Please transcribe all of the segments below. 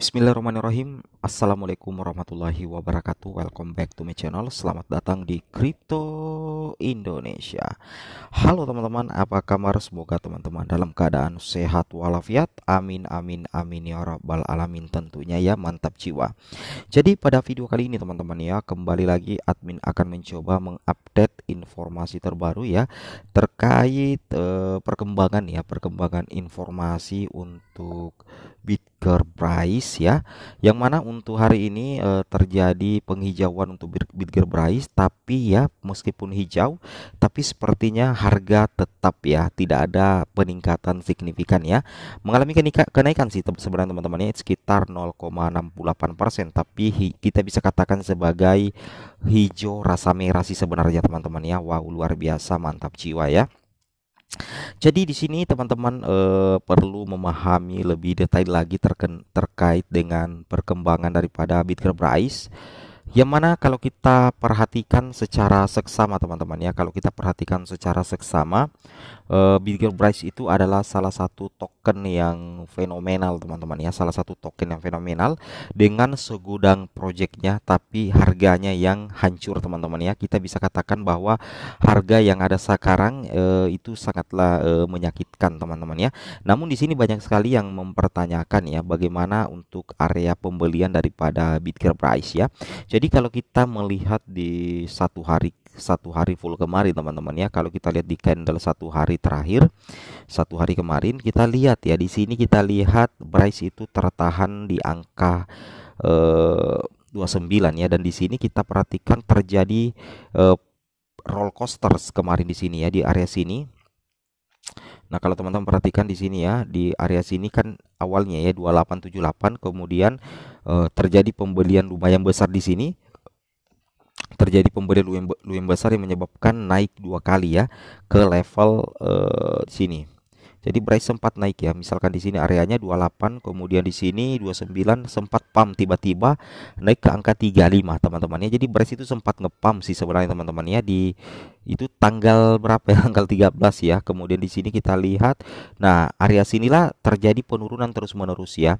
Bismillahirrahmanirrahim. Assalamualaikum warahmatullahi wabarakatuh. Welcome back to my channel. Selamat datang di Crypto Indonesia. Halo teman-teman, apa kabar? Semoga teman-teman dalam keadaan sehat walafiat. Amin amin amin ya rabbal alamin, tentunya ya, mantap jiwa. Jadi pada video kali ini teman-teman ya, kembali lagi admin akan mencoba mengupdate informasi terbaru ya terkait perkembangan informasi untuk Bitcoin Price ya, yang mana untuk hari ini terjadi penghijauan untuk Bitcoin Price, tapi ya meskipun hijau tapi sepertinya harga tetap ya tidak ada peningkatan signifikan ya, mengalami kenaikan sih sebenarnya teman-teman ya, sekitar 0,68%, tapi kita bisa katakan sebagai hijau rasa merah sih sebenarnya teman-teman ya. Wow, luar biasa, mantap jiwa ya. Jadi di sini teman-teman perlu memahami lebih detail lagi terkait dengan perkembangan daripada Bitcoin Price, yang mana kalau kita perhatikan secara seksama teman-teman ya, kalau kita perhatikan secara seksama, Bitcoin Price itu adalah salah satu token yang fenomenal teman-teman ya, salah satu token yang fenomenal dengan segudang proyeknya, tapi harganya yang hancur teman-teman ya. Kita bisa katakan bahwa harga yang ada sekarang itu sangatlah menyakitkan teman-teman ya. Namun di sini banyak sekali yang mempertanyakan ya, bagaimana untuk area pembelian daripada Bitcoin Price ya. Jadi kalau kita melihat di satu hari full kemarin teman-teman ya, kalau kita lihat di candle satu hari terakhir, satu hari kemarin, kita lihat ya, di sini kita lihat price itu tertahan di angka 29 ya, dan di sini kita perhatikan terjadi eh, roller coaster kemarin di sini ya, di area sini. Nah, kalau teman-teman perhatikan di sini ya, di area sini kan awalnya ya 2878, kemudian terjadi pembelian lumayan besar di sini, terjadi pembelian lumayan besar yang menyebabkan naik dua kali ya ke level sini. Jadi price sempat naik ya. Misalkan di sini areanya 28, kemudian di sini 29, sempat pump tiba-tiba naik ke angka 35 teman-teman ya. Jadi price itu sempat ngepump sih sebenarnya teman-teman ya, di itu tanggal berapa ya? Tanggal 13 ya. Kemudian di sini kita lihat, nah area sinilah terjadi penurunan terus-menerus ya.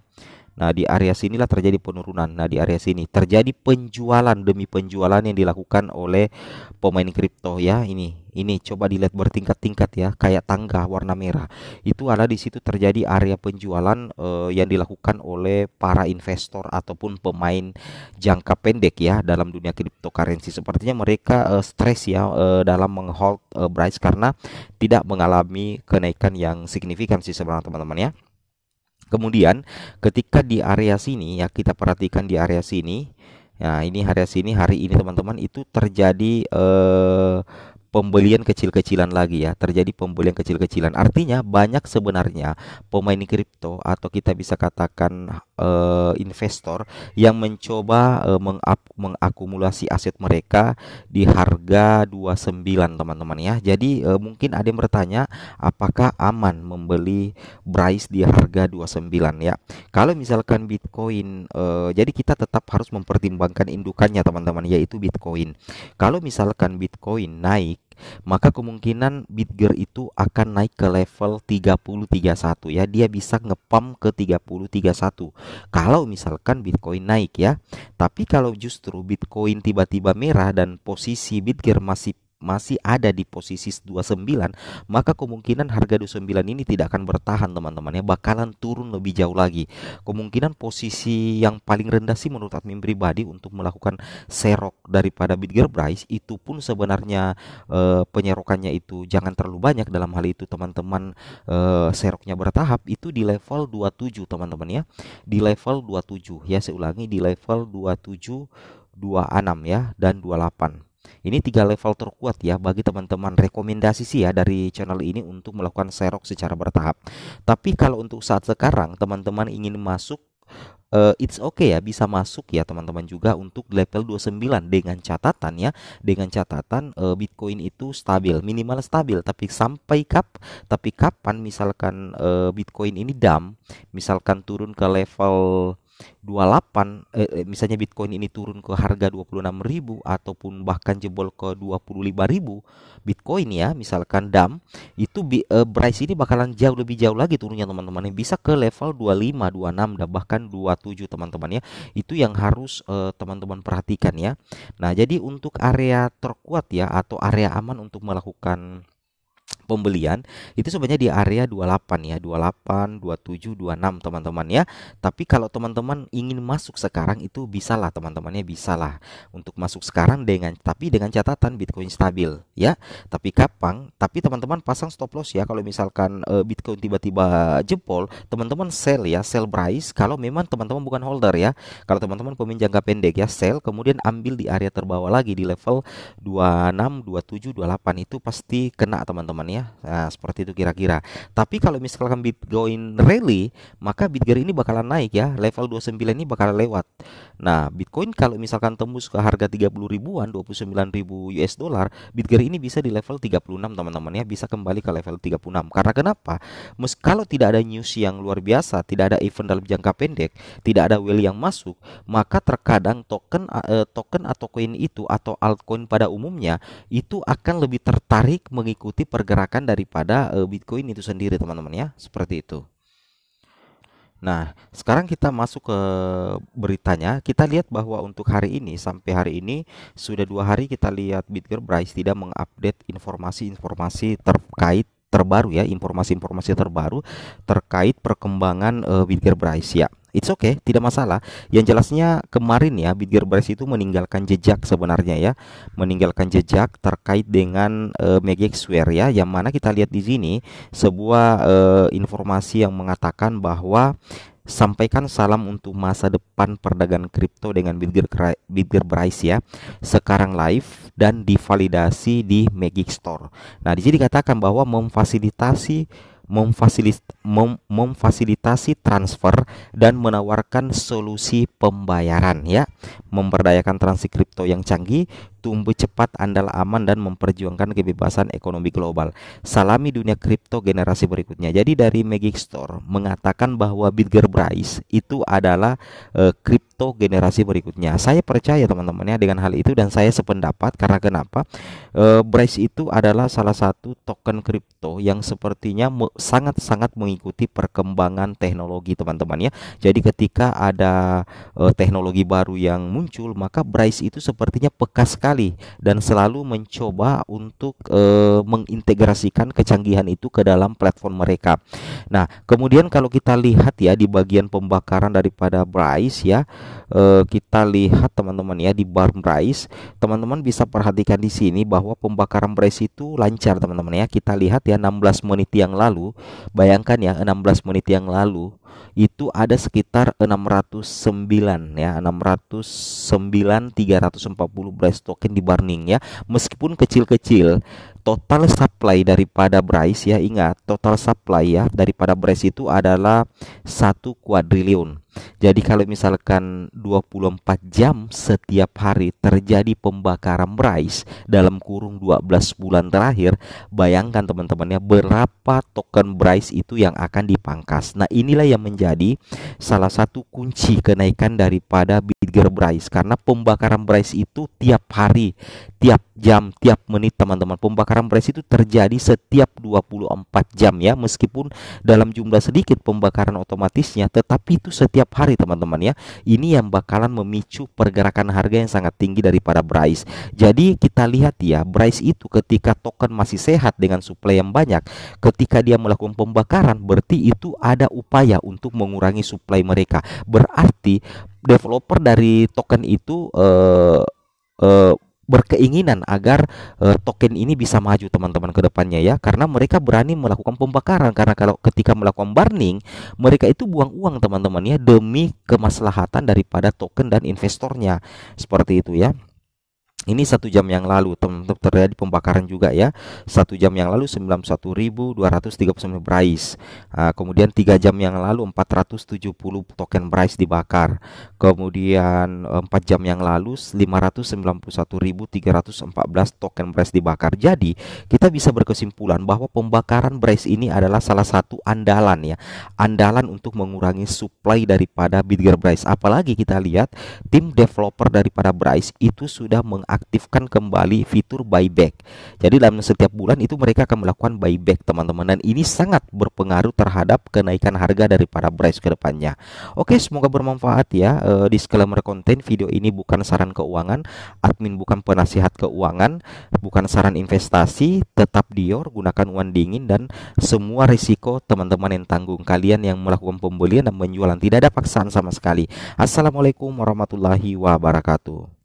Nah, di area sinilah terjadi penurunan. Nah, di area sini terjadi penjualan demi penjualan yang dilakukan oleh pemain kripto ya. Ini coba dilihat bertingkat-tingkat ya, kayak tangga warna merah. Itu adalah di situ terjadi area penjualan yang dilakukan oleh para investor ataupun pemain jangka pendek ya dalam dunia cryptocurrency. Sepertinya mereka stres ya dalam menghold price karena tidak mengalami kenaikan yang signifikan sih sebenarnya teman-teman ya. Kemudian ketika di area sini ya, kita perhatikan di area sini. Nah, ini area sini hari ini teman-teman itu terjadi pembelian kecil-kecilan lagi ya, terjadi pembelian kecil-kecilan. Artinya banyak sebenarnya pemain kripto atau kita bisa katakan investor yang mencoba mengakumulasi aset mereka di harga 29 teman-teman ya. Jadi mungkin ada yang bertanya, apakah aman membeli Bryce di harga 29 ya. Kalau misalkan Bitcoin, jadi kita tetap harus mempertimbangkan indukannya teman-teman, yaitu Bitcoin. Kalau misalkan Bitcoin naik, maka kemungkinan Bitger itu akan naik ke level 3031 ya. Dia bisa ngepam ke 3031 kalau misalkan Bitcoin naik ya. Tapi kalau justru Bitcoin tiba-tiba merah dan posisi Bitger masih ada di posisi 29, maka kemungkinan harga 29 ini tidak akan bertahan teman-teman ya, bakalan turun lebih jauh lagi. Kemungkinan posisi yang paling rendah sih menurut admin pribadi untuk melakukan serok daripada Bitcoin Price itu pun sebenarnya penyerokannya itu jangan terlalu banyak. Dalam hal itu teman-teman seroknya bertahap itu di level 27 teman-teman ya, di level 27 ya, saya ulangi, di level 27, 26 ya, dan 28. Ini tiga level terkuat ya bagi teman-teman. Rekomendasi sih ya dari channel ini untuk melakukan serok secara bertahap. Tapi kalau untuk saat sekarang teman-teman ingin masuk, it's okay ya, bisa masuk ya teman-teman juga untuk level 29 dengan catatan ya, dengan catatan Bitcoin itu stabil, minimal stabil, tapi kapan misalkan Bitcoin ini dump, misalkan turun ke level 28, misalnya Bitcoin ini turun ke harga 26.000 ataupun bahkan jebol ke 25.000 Bitcoin ya, misalkan DAM, itu Bryce ini bakalan jauh lagi turunnya teman-teman. Bisa ke level 25, 26 dan bahkan 27 teman-teman ya. Itu yang harus teman-teman perhatikan ya. Nah, jadi untuk area terkuat ya atau area aman untuk melakukan pembelian itu sebenarnya di area 28 ya, 28, 27, 26 teman-teman ya. Tapi kalau teman-teman ingin masuk sekarang itu bisalah teman-temannya, bisalah untuk masuk sekarang dengan catatan Bitcoin stabil ya. Tapi kapan? Tapi teman-teman pasang stop loss ya. Kalau misalkan Bitcoin tiba-tiba jebol, teman-teman sell ya, sell Bryce kalau memang teman-teman bukan holder ya. Kalau teman-teman pemain jangka pendek ya, sell kemudian ambil di area terbawah lagi di level 26, 27, 28 itu pasti kena teman-teman ya. Nah, seperti itu kira-kira. Tapi kalau misalkan Bitcoin rally, maka Bitcoin ini bakalan naik ya. Level 29 ini bakalan lewat. Nah, Bitcoin kalau misalkan tembus ke harga 30 ribuan, 29.000 US dollar, Bitcoin ini bisa di level 36 teman-teman ya, bisa kembali ke level 36. Karena kenapa? Kalau tidak ada news yang luar biasa, tidak ada event dalam jangka pendek, tidak ada whale yang masuk, maka terkadang token atau koin itu atau altcoin pada umumnya itu akan lebih tertarik mengikuti pergerakan daripada Bitcoin itu sendiri teman-teman ya, seperti itu. Nah, sekarang kita masuk ke beritanya. Kita lihat bahwa untuk hari ini sampai hari ini sudah 2 hari kita lihat Bitcoin Bryce tidak mengupdate informasi-informasi terbaru ya, informasi-informasi terbaru terkait perkembangan Bitcoin Bryce ya. It's okay, tidak masalah. Yang jelasnya kemarin ya Bitcoin Bryce itu meninggalkan jejak sebenarnya ya, meninggalkan jejak terkait dengan Megexware ya, yang mana kita lihat di sini sebuah informasi yang mengatakan bahwa sampaikan salam untuk masa depan perdagangan kripto dengan Bitcoin Bryce ya. Sekarang live dan divalidasi di Magic Store. Nah, di sini dikatakan bahwa memfasilitasi transfer dan menawarkan solusi pembayaran ya, memberdayakan transaksi kripto yang canggih, tumbuh cepat, andal, aman, dan memperjuangkan kebebasan ekonomi global. Salami dunia kripto generasi berikutnya. Jadi dari Magic Store mengatakan bahwa Bitcoin Bryce itu adalah kripto generasi berikutnya. Saya percaya teman-teman ya dengan hal itu, dan saya sependapat. Karena kenapa? Bryce itu adalah salah satu token kripto yang sepertinya sangat-sangat mengikuti perkembangan teknologi teman-teman ya. Jadi ketika ada teknologi baru yang muncul, maka Bryce itu sepertinya peka sekali dan selalu mencoba untuk mengintegrasikan kecanggihan itu ke dalam platform mereka. Nah, kemudian kalau kita lihat ya di bagian pembakaran daripada Bryce ya, kita lihat teman-teman ya di bar Bryce, teman-teman bisa perhatikan di sini bahwa pembakaran Bryce itu lancar teman-teman ya. Kita lihat ya 16 menit yang lalu, bayangkan ya 16 menit yang lalu itu ada sekitar 609 ya, 609 340 Bryce token di burning ya. Meskipun kecil-kecil, total supply daripada Bryce ya, ingat total supply ya daripada Bryce itu adalah 1 kuadriliun. Jadi kalau misalkan 24 jam setiap hari terjadi pembakaran Bryce dalam kurung 12 bulan terakhir, bayangkan teman-teman ya berapa token Bryce itu yang akan dipangkas. Nah, inilah yang menjadi salah satu kunci kenaikan daripada Bitcoin Bryce, karena pembakaran Bryce itu tiap hari, tiap jam, tiap menit teman-teman. Pembakaran Bryce itu terjadi setiap 24 jam ya, meskipun dalam jumlah sedikit pembakaran otomatisnya, tetapi itu setiap hari teman-teman ya. Ini yang bakalan memicu pergerakan harga yang sangat tinggi daripada Bryce. Jadi kita lihat ya, Bryce itu ketika token masih sehat dengan supply yang banyak, ketika dia melakukan pembakaran, berarti itu ada upaya untuk mengurangi supply mereka. Berarti developer dari token itu berkeinginan agar token ini bisa maju teman-teman ke depannya ya, karena mereka berani melakukan pembakaran. Karena kalau ketika melakukan burning, mereka itu buang uang teman-teman ya, demi kemaslahatan daripada token dan investornya, seperti itu ya. Ini 1 jam yang lalu teman-teman terjadi pembakaran juga ya. 1 jam yang lalu 91.239 Bryce. Kemudian 3 jam yang lalu 470 token Bryce dibakar. Kemudian 4 jam yang lalu 591.314 token Bryce dibakar. Jadi kita bisa berkesimpulan bahwa pembakaran Bryce ini adalah salah satu andalan ya. Andalan untuk mengurangi supply daripada Bitget Bryce. Apalagi kita lihat tim developer daripada Bryce itu sudah mengaktifkan kembali fitur buyback. Jadi dalam setiap bulan itu mereka akan melakukan buyback teman-teman, dan ini sangat berpengaruh terhadap kenaikan harga daripada Bryce ke depannya. Oke, semoga bermanfaat ya. Disclaimer konten video ini bukan saran keuangan, admin bukan penasihat keuangan, bukan saran investasi, tetap Dior, gunakan uang dingin dan semua risiko teman-teman yang tanggung. Kalian yang melakukan pembelian dan penjualan tidak ada paksaan sama sekali. Assalamualaikum warahmatullahi wabarakatuh.